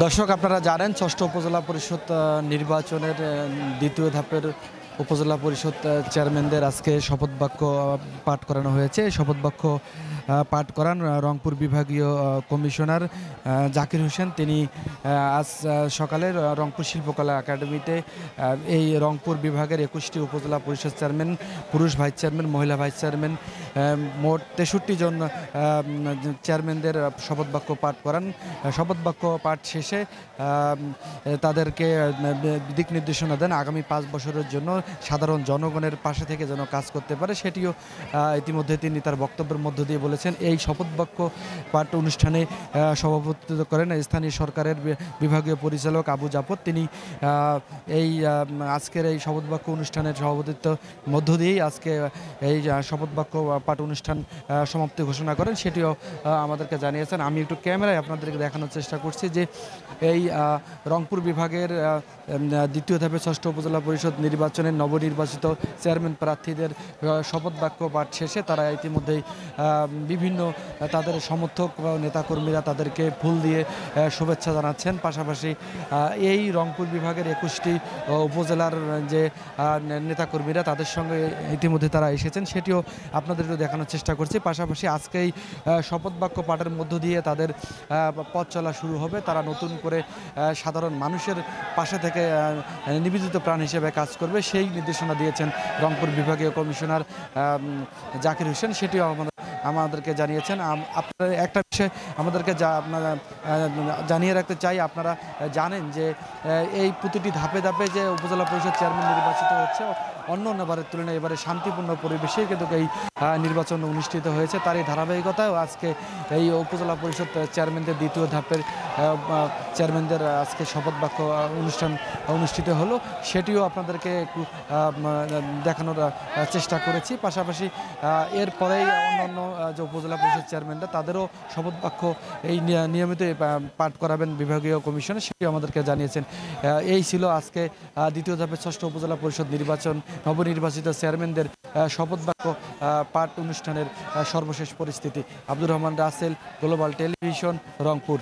দর্শক আপনারা জানেন ষষ্ঠ উপজেলা পরিষদ নির্বাচনের দ্বিতীয় ধাপের উপজেলা পরিষদ চেয়ারম্যানদের আজকে শপথ বাক্য পাঠ করানো হয়েছে। শপথ বাক্য পাঠ করান রংপুর বিভাগীয় কমিশনার জাকির হোসেন। তিনি আজ সকালে রংপুর শিল্পকলা একাডেমিতে এই রংপুর বিভাগের 21টি উপজেলা পরিষদ চেয়ারম্যান, পুরুষ ভাইস চেয়ারম্যান, মহিলা ভাইস চেয়ারম্যান, মোট 63 জন চেয়ারম্যানদের শপথ বাক্য পাঠ করান। শপথ বাক্য পাঠ শেষে তাদেরকে দিক নির্দেশনা দেন আগামী 5 বছরের জন্য সাধারণ জনগণের পাশে থেকে যেন কাজ করতে পারে, সেটিও ইতিমধ্যে তিনি তার বক্তব্যের মধ্য দিয়ে বলেছেন। এই শপথ বাক্য পাঠ অনুষ্ঠানে সভাপতিত্ব করেন স্থানীয় সরকারের বিভাগীয় পরিচালক আবু জাফর। তিনি এই আজকের এই শপথ বাক্য অনুষ্ঠানের সভাপতিত্ব মধ্য দিয়েই আজকে এই শপথ বাক্য পাঠ অনুষ্ঠান সমাপ্তি ঘোষণা করেন, সেটিও আমাদেরকে জানিয়েছেন। আমি একটু ক্যামেরায় আপনাদেরকে দেখানোর চেষ্টা করছি যে এই রংপুর বিভাগের দ্বিতীয় ধাপে ষষ্ঠ উপজেলা পরিষদ নির্বাচনের নবনির্বাচিত চেয়ারম্যান প্রার্থীদের শপথ বাক্য পাঠ শেষে তারা ইতিমধ্যেই বিভিন্ন তাদের সমর্থক নেতাকর্মীরা তাদেরকে ফুল দিয়ে শুভেচ্ছা জানাচ্ছেন। পাশাপাশি এই রংপুর বিভাগের 21টি উপজেলার যে নেতাকর্মীরা তাদের সঙ্গে ইতিমধ্যে তারা এসেছেন, সেটিও আপনাদেরকে দেখানোর চেষ্টা করছি। পাশাপাশি আজকেই শপথ বাক্য পাঠের মধ্য দিয়ে তাদের পথ চলা শুরু হবে। তারা নতুন করে সাধারণ মানুষের পাশে থেকে নিবেদিত প্রাণ হিসেবে কাজ করবে, সেই নির্দেশনা দিয়েছেন রংপুর বিভাগীয় কমিশনার জাকির হোসেন, সেটিও আমাদেরকে জানিয়েছেন। আপনারা একটা বিষয় আমাদেরকে আপনারা জানিয়ে রাখতে চাই, আপনারা জানেন যে এই প্রতিটি ধাপে ধাপে যে উপজেলা পরিষদ চেয়ারম্যান নির্বাচিত হচ্ছে অন্যবারের তুলনায় এবারে শান্তিপূর্ণ পরিবেশেই কিন্তু এই নির্বাচন অনুষ্ঠিত হয়েছে। তারই ধারাবাহিকতায় আজকে এই উপজেলা পরিষদ চেয়ারম্যানদের দ্বিতীয় ধাপের চেয়ারম্যানদের আজকে শপথ বাক্য অনুষ্ঠান অনুষ্ঠিত হলো, সেটিও আপনাদেরকে একটু দেখানোর চেষ্টা করেছি। পাশাপাশি এরপরেই অন্যান্য যে উপজেলা পরিষদ চেয়ারম্যানরা তাদেরও শপথ বাক্য এই নিয়মিত পাঠ করাবেন বিভাগীয় কমিশনে, সেটি আমাদেরকে জানিয়েছেন। এই ছিল আজকে দ্বিতীয় ধাপের ষষ্ঠ উপজেলা পরিষদ নির্বাচন নবনির্বাচিত চেয়ারম্যানদের শপথ বাক্য পাঠ অনুষ্ঠানের সর্বশেষ পরিস্থিতি। Abdur Rahman Rasel, Global Television, Rangpur.